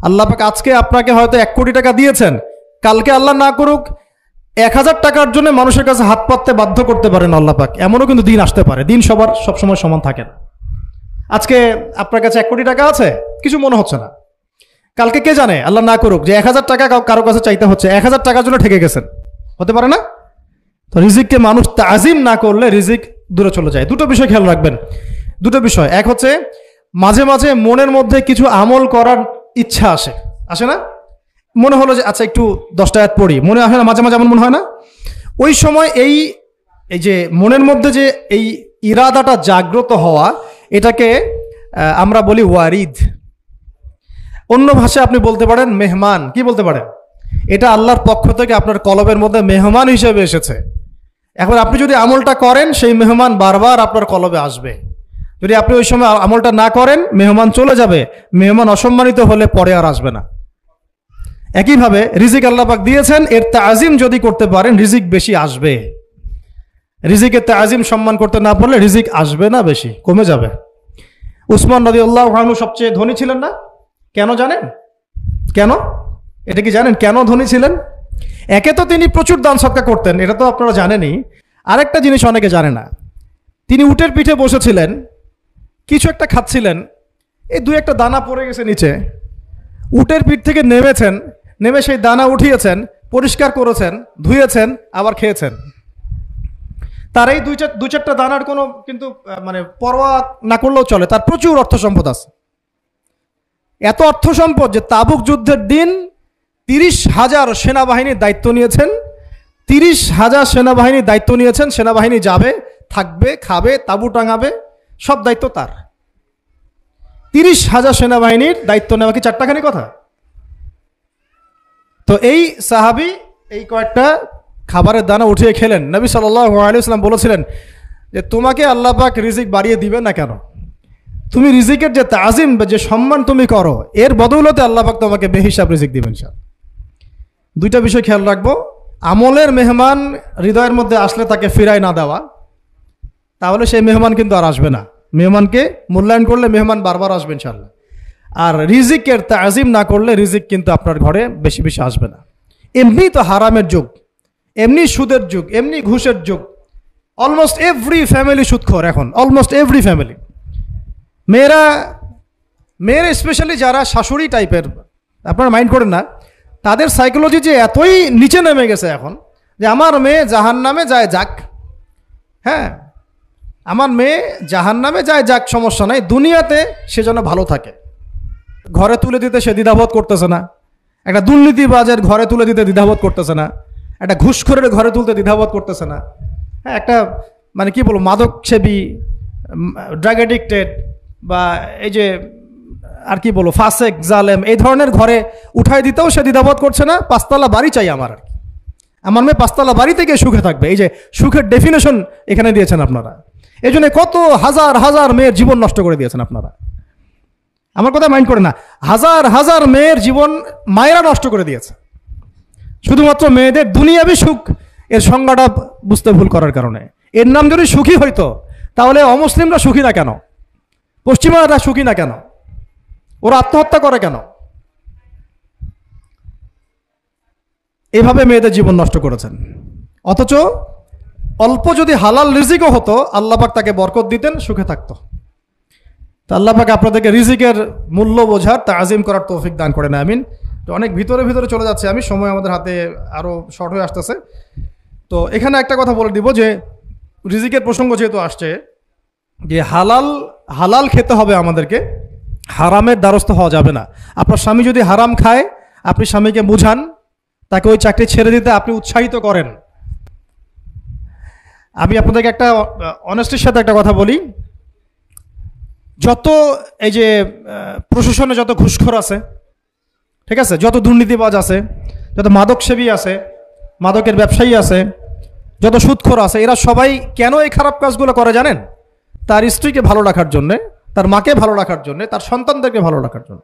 আল্লাহ পাক আজকে আপনাকে হয়তো 1 কোটি টাকা দিয়েছেন, কালকে আল্লাহ না করুক 1000 টাকার জন্য মানুষের কাছে হাত পাততে বাধ্য করতে পারেন আল্লাহ পাক। এমনও কিন্তু দিন আসতে পারে, দিন সবার সবসময় সমান থাকে না। আজকে আপনার কাছে 1 কোটি টাকা আছে, কিছু মনে হচ্ছে না, কালকে কে জানে আল্লাহ না করুক যে 1000 টাকা কারো কাছে চাইতে হচ্ছে, 1000 টাকার জন্য ঠেকে গেছেন, হতে পারে না? তো রিজিককে মানুষ তাজিম না করলে রিজিক দূরে চলে যায়। দুটো বিষয় খেয়াল রাখবেন, দুটো বিষয়। এক হচ্ছে মাঝে মাঝে মনের মধ্যে কিছু আমল করার ইচ্ছা আসে না? মনে হলো যে আচ্ছা একটু 10টা আয়াত পড়ি, মনে আসে না? মাঝে মাঝে এমন মনে হয় না? ওই সময় এই যে মনের মধ্যে যে এই ইরাদাটা জাগ্রত হওয়া, এটাকে আমরা বলি ওয়ারিদ। অন্য ভাষায় আপনি বলতে পারেন মেহমান। কি বলতে পারেন? এটা আল্লাহর পক্ষ থেকে আপনার কলবের মধ্যে মেহমান হিসেবে এসেছে। এখন আপনি যদি আমলটা করেন, সেই মেহমান বারবার আপনার কলবে আসবে। যদি আপনি ওই সময় আমলটা না করেন, মেহমান চলে যাবে, মেহমান অসম্মানিত হলে পরে আর আসবে না। একইভাবে রিজিক আল্লাহ পাক দিয়েছেন, এর তাজিম যদি করতে পারেন রিজিক বেশি আসবে। রিজিকের তাজিম সম্মান করতে না পারলে রিজিক আসবে না, বেশি কমে যাবে। উসমান রাদিয়াল্লাহু আনহু সবচেয়ে ধনী ছিলেন না? কেন জানেন? কেন? এটা কি জানেন কেন ধনী ছিলেন? একে তো তিনি প্রচুর দান সদকা করতেন, এটা তো আপনারা জানেনই। আরেকটা জিনিস অনেকে জানে না, তিনি উটের পিঠে বসেছিলেন, কিছু একটা খাচ্ছিলেন, এই 2-1টা দানা পড়ে গেছে নিচে, উটের পিঠ থেকে নেমেছেন, নেমে সেই দানা উঠিয়েছেন, পরিষ্কার করেছেন, ধুয়েছেন, আবার খেয়েছেন। তার এই 2-4টা দানার কোনো কিন্তু মানে পরোয়া না করলেও চলে, তার প্রচুর অর্থ সম্পদ আছে। এত অর্থ সম্পদ যে তাবুক যুদ্ধের দিন 30,000 সেনাবাহিনীর দায়িত্ব নিয়েছেন। 30,000 সেনাবাহিনীর দায়িত্ব নিয়েছেন। সেনাবাহিনী যাবে, থাকবে, খাবে, তাঁবু টাঙাবে, সব দায়িত্ব তার। 30,000 সেনাবাহিনীর দায়িত্ব নেওয়া কি চারটাখানি কথা? তো এই সাহাবী এই কয়েকটা খাবারের দানা উঠিয়ে খেলেন। নবী সাল্লাল্লাহু আলাইহি ওয়াসাল্লাম বলেছিলেন যে তোমাকে আল্লাহ পাক রিজিক বাড়িয়ে দিবে না কেন? তুমি রিজিকের যে তাজিম, যে সম্মান তুমি করো, এর বদৌলতে আল্লাহ পাক তোমাকে বেহিসাব রিজিক দিবেন। দুইটা বিষয় খেয়াল রাখবো। আমলের মেহমান হৃদয়ের মধ্যে আসলে তাকে ফিরায় না দেওয়া, তাহলে সেই মেহমান কিন্তু আর আসবে না। মেহমানকে মূল্যায়ন করলে মেহমান বারবার আসবে ইনশাআল্লাহ। আর রিজিকের তাজিম না করলে রিজিক কিন্তু আপনার ঘরে বেশি বেশি আসবে না। এমনি তো হারামের যুগ, এমনি সুদের যুগ, এমনি ঘুষের যুগ। অলমোস্ট এভরি ফ্যামিলি সুদখোর এখন, অলমোস্ট এভরি ফ্যামিলি। মেয়েরা স্পেশালি যারা শাশুড়ি টাইপের, আপনারা মাইন্ড করেন না, তাদের সাইকোলজি যে এতই নিচে নেমে গেছে এখন যে আমার মেয়ে জাহান্নামে যায় যাক। হ্যাঁ, আমার মেয়ে জাহান্নামে যায় যাক, সমস্যা নাই, দুনিয়াতে সে যেন ভালো থাকে। ঘরে তুলে দিতে সে দ্বিধাবোধ করতেছে না, একটা দুর্নীতিবাজের ঘরে তুলে দিতে দ্বিধাবোধ করতেছে না, একটা ঘুষখোরের ঘরে তুলতে দ্বিধাবোধ করতেছে না। হ্যাঁ, একটা মানে কি বলবো, মাদক সেবী, ড্রাগ এডিক্টেড, বা এই যে আর কি বলবো ফাসেক জালেম, এই ধরনের ঘরে উঠাই দিতেও সে দ্বিধাবোধ করছে না। 5তলা বাড়ি চাই আমার, আমার মেয়ে 5তলা বাড়ি থেকে সুখে থাকবে। এই যে সুখের ডেফিনেশন এখানে দিয়েছেন আপনারা। এই জন্য কত হাজার হাজার মেয়ের জীবন নষ্ট করে দিয়েছেন আপনারা। আমার কথা মাইন্ড করে না, হাজার হাজার মেয়ের জীবন মায়েরা নষ্ট করে দিয়েছে, শুধুমাত্র মেয়েদের দুনিয়াবি সুখ এর সংজ্ঞাটা বুঝতে ভুল করার কারণে। এর নাম যদি সুখী হইতো, তাহলে অমুসলিমরা সুখী না কেন? পশ্চিমারা সুখী না কেন? ওরা আত্মহত্যা করে কেন? এভাবে মেয়েদের জীবন নষ্ট করেছেন। অথচ অল্প যদি হালাল রিজিকও হতো, আল্লাহ পাক তাকে বরকত দিতেন, সুখে থাকতো। তা আল্লাহ পাক আপনাদেরকে রিজিকের মূল্য বোঝার, তাজিম করার তৌফিক দান করেন, আমিন। তো অনেক ভিতরে ভিতরে চলে যাচ্ছে আমি, সময় আমাদের হাতে আরও শর্ট হয়ে আসতেছে। তো এখানে একটা কথা বলে দিব যে রিজিকের প্রসঙ্গ যেহেতু আসছে, যে হালাল খেতে হবে আমাদেরকে, হারামের দ্বারস্থ হওয়া যাবে না। আপনার স্বামী যদি হারাম খায়, আপনি স্বামীকে বুঝান, তাকে ওই চাকরি ছেড়ে দিতে আপনি উৎসাহিত করেন। আমি আপনাদেরকে একটা অনেস্টির সাথে একটা কথা বলি, যত এই যে প্রশাসনে যত ঘুষখোর আছে, ঠিক আছে, যত দুর্নীতিবাজ আছে, যত মাদক সেবী আছে, মাদকের ব্যবসায়ী আছে, যত সুদখোর আছে, এরা সবাই কেন এই খারাপ কাজগুলো করে জানেন? তার স্ত্রীকে ভালো রাখার জন্যে, তার মাকে ভালো রাখার জন্যে, তার সন্তানদেরকে ভালো রাখার জন্য।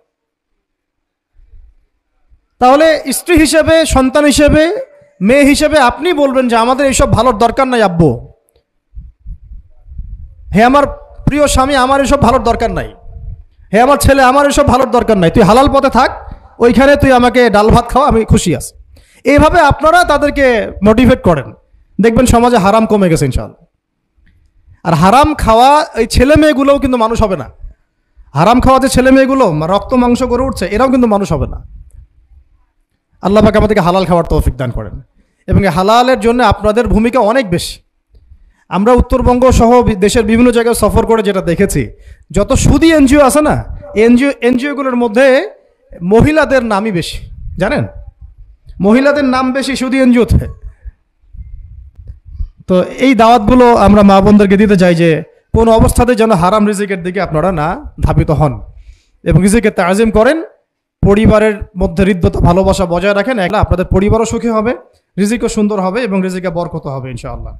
তাহলে স্ত্রী হিসেবে, সন্তান হিসেবে, মেয়ে হিসেবে আপনি বলবেন যে আমাদের এইসব ভালোর দরকার নাই আব্বু, হে আমার প্রিয় স্বামী, আমার এসব ভালোর দরকার নাই, হে আমার ছেলে, আমার এসব ভালোর দরকার নাই, তুই হালাল পথে থাক, ওইখানে তুই আমাকে ডাল ভাত খাওয়া, আমি খুশি আছি। এইভাবে আপনারা তাদেরকে মোটিভেট করেন, দেখবেন সমাজে হারাম কমে গেছে ইনশাআল্লাহ। আর হারাম খাওয়া এই ছেলে মেয়েগুলোও কিন্তু মানুষ হবে না। হারাম খাওয়া যে ছেলে মেয়েগুলো রক্ত মাংস করে উঠছে, এরাও কিন্তু মানুষ হবে না। আল্লাহ পাক আমাদেরকে হালাল খাওয়ার তৌফিক দান করেন, এবং এই হালালের জন্য আপনাদের ভূমিকা অনেক বেশি। আমরা উত্তরবঙ্গ সহ দেশের বিভিন্ন জায়গায় সফর করে যেটা দেখেছি, যত সুদী এনজিও আছে না, এনজিওগুলোর মধ্যে মহিলাদের নামই বেশি, জানেন? মহিলাদের নাম বেশি সুদী এনজিওতে। তো এই দাওয়াতগুলো আমরা মা বোনদেরকে দিতে চাই যে কোনো অবস্থাতে যেন হারাম রিজিকের দিকে আপনারা না ধাবিত হন, এবং রিজিকের তাজিম করেন। পরিবারের মধ্যে হৃদ্যতা ভালোবাসা বজায় রাখেন, আপনাদের পরিবারও সুখী হবে, রিজিকও সুন্দর হবে, এবং রিজিকে বরকত হবে ইনশাআল্লাহ।